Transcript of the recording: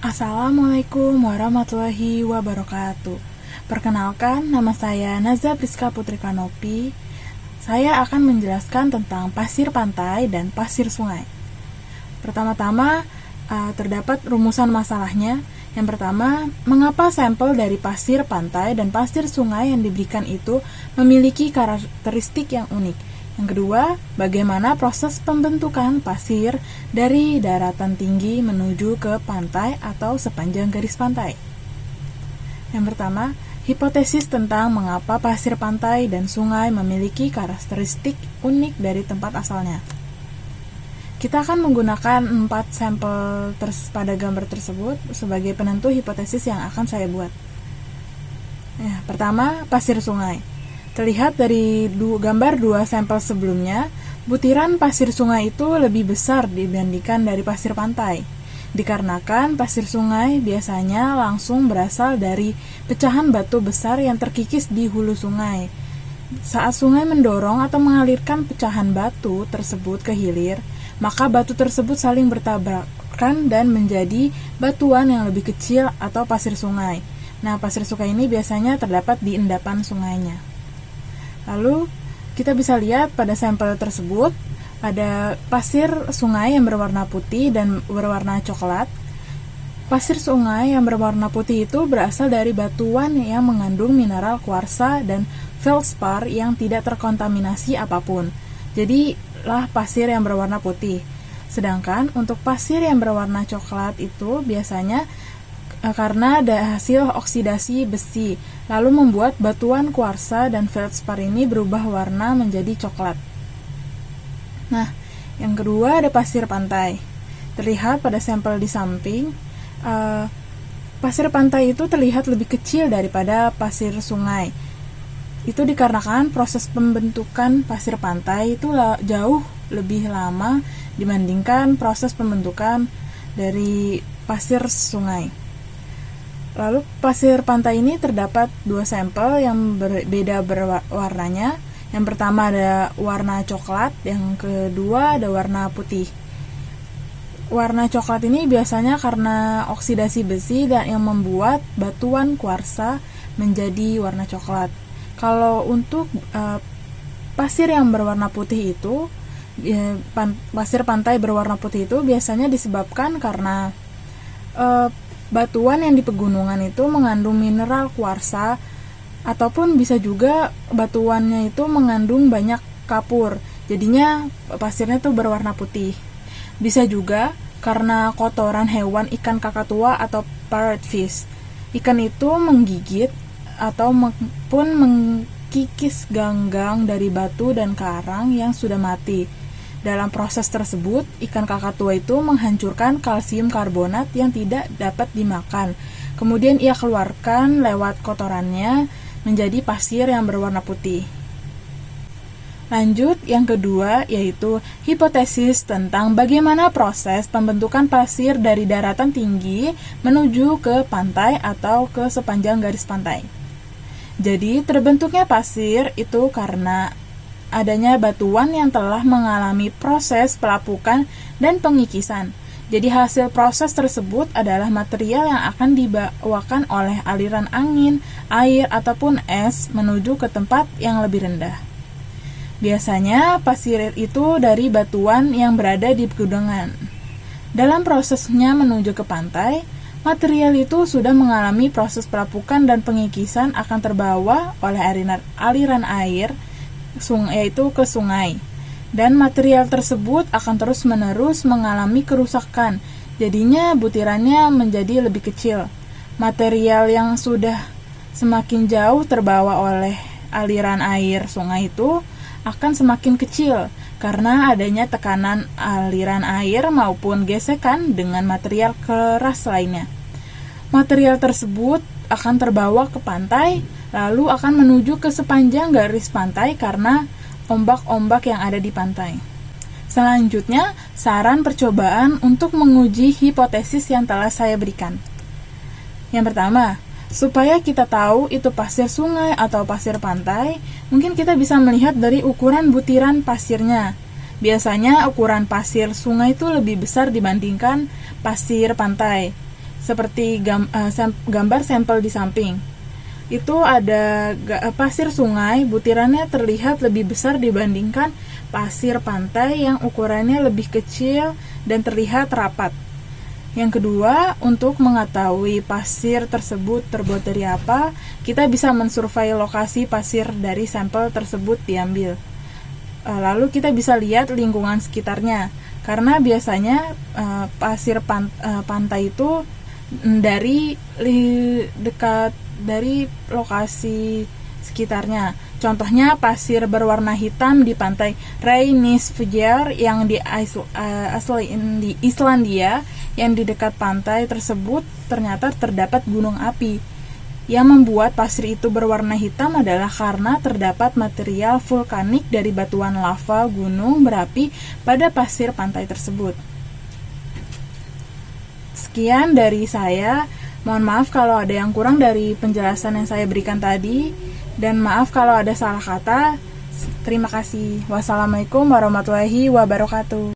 Assalamualaikum warahmatullahi wabarakatuh. Perkenalkan, nama saya Naza Priska Putri Kanopi. Saya akan menjelaskan tentang pasir pantai dan pasir sungai. Pertama-tama, terdapat rumusan masalahnya. Yang pertama, mengapa sampel dari pasir pantai dan pasir sungai yang diberikan itu memiliki karakteristik yang unik? Yang kedua, bagaimana proses pembentukan pasir dari daratan tinggi menuju ke pantai atau sepanjang garis pantai? Yang pertama, hipotesis tentang mengapa pasir pantai dan sungai memiliki karakteristik unik dari tempat asalnya. Kita akan menggunakan 4 sampel pada gambar tersebut sebagai penentu hipotesis yang akan saya buat. Pertama, pasir sungai. Terlihat dari gambar 2 sampel sebelumnya, butiran pasir sungai itu lebih besar dibandingkan dari pasir pantai. Dikarenakan pasir sungai biasanya langsung berasal dari pecahan batu besar yang terkikis di hulu sungai. Saat sungai mendorong atau mengalirkan pecahan batu tersebut ke hilir, maka batu tersebut saling bertabrakan dan menjadi batuan yang lebih kecil atau pasir sungai. Nah, pasir sungai ini biasanya terdapat di endapan sungainya. Lalu, kita bisa lihat pada sampel tersebut, ada pasir sungai yang berwarna putih dan berwarna coklat. Pasir sungai yang berwarna putih itu berasal dari batuan yang mengandung mineral kuarsa dan feldspar yang tidak terkontaminasi apapun. Jadilah pasir yang berwarna putih. Sedangkan untuk pasir yang berwarna coklat itu biasanya karena ada hasil oksidasi besi, lalu membuat batuan kuarsa dan feldspar ini berubah warna menjadi coklat. Nah, yang kedua ada pasir pantai. Terlihat pada sampel di samping, pasir pantai itu terlihat lebih kecil daripada pasir sungai. Itu dikarenakan proses pembentukan pasir pantai itu jauh lebih lama dibandingkan proses pembentukan dari pasir sungai. Lalu pasir pantai ini terdapat 2 sampel yang berbeda warnanya. Yang pertama ada warna coklat, yang kedua ada warna putih. Warna coklat ini biasanya karena oksidasi besi dan yang membuat batuan kuarsa menjadi warna coklat. Kalau untuk pasir yang berwarna putih itu, pasir pantai berwarna putih itu biasanya disebabkan karena batuan yang di pegunungan itu mengandung mineral kuarsa, ataupun bisa juga batuannya itu mengandung banyak kapur, jadinya pasirnya itu berwarna putih. Bisa juga karena kotoran hewan ikan kakatua atau parrotfish. Ikan itu menggigit atau pun mengkikis ganggang dari batu dan karang yang sudah mati. Dalam proses tersebut, ikan kakatua itu menghancurkan kalsium karbonat yang tidak dapat dimakan. Kemudian ia keluarkan lewat kotorannya menjadi pasir yang berwarna putih. Lanjut, yang kedua yaitu hipotesis tentang bagaimana proses pembentukan pasir dari daratan tinggi menuju ke pantai atau ke sepanjang garis pantai. Jadi, terbentuknya pasir itu karena adanya batuan yang telah mengalami proses pelapukan dan pengikisan. Jadi hasil proses tersebut adalah material yang akan dibawakan oleh aliran angin, air, ataupun es menuju ke tempat yang lebih rendah. Biasanya pasir itu dari batuan yang berada di pegunungan. Dalam prosesnya menuju ke pantai, material itu sudah mengalami proses pelapukan dan pengikisan akan terbawa oleh aliran air yaitu ke sungai, dan material tersebut akan terus-menerus mengalami kerusakan, jadinya butirannya menjadi lebih kecil. Material yang sudah semakin jauh terbawa oleh aliran air sungai itu akan semakin kecil karena adanya tekanan aliran air maupun gesekan dengan material keras lainnya. Material tersebut akan terbawa ke pantai, lalu akan menuju ke sepanjang garis pantai karena ombak-ombak yang ada di pantai. Selanjutnya, saran percobaan untuk menguji hipotesis yang telah saya berikan. Yang pertama, supaya kita tahu itu pasir sungai atau pasir pantai, mungkin kita bisa melihat dari ukuran butiran pasirnya. Biasanya ukuran pasir sungai itu lebih besar dibandingkan pasir pantai. seperti gambar sampel di samping. Itu ada pasir sungai, butirannya terlihat lebih besar dibandingkan pasir pantai yang ukurannya lebih kecil dan terlihat rapat. Yang kedua, untuk mengetahui pasir tersebut terbuat dari apa, kita bisa mensurvei lokasi pasir dari sampel tersebut diambil. Lalu kita bisa lihat lingkungan sekitarnya, karena biasanya pasir pantai itu dari lokasi sekitarnya. Contohnya pasir berwarna hitam di pantai Reynisfjord yang di Islandia, yang di dekat pantai tersebut ternyata terdapat gunung api. Yang membuat pasir itu berwarna hitam adalah karena terdapat material vulkanik dari batuan lava gunung berapi pada pasir pantai tersebut. Sekian dari saya. Mohon maaf kalau ada yang kurang dari penjelasan yang saya berikan tadi, dan maaf kalau ada salah kata. Terima kasih. Wassalamualaikum warahmatullahi wabarakatuh.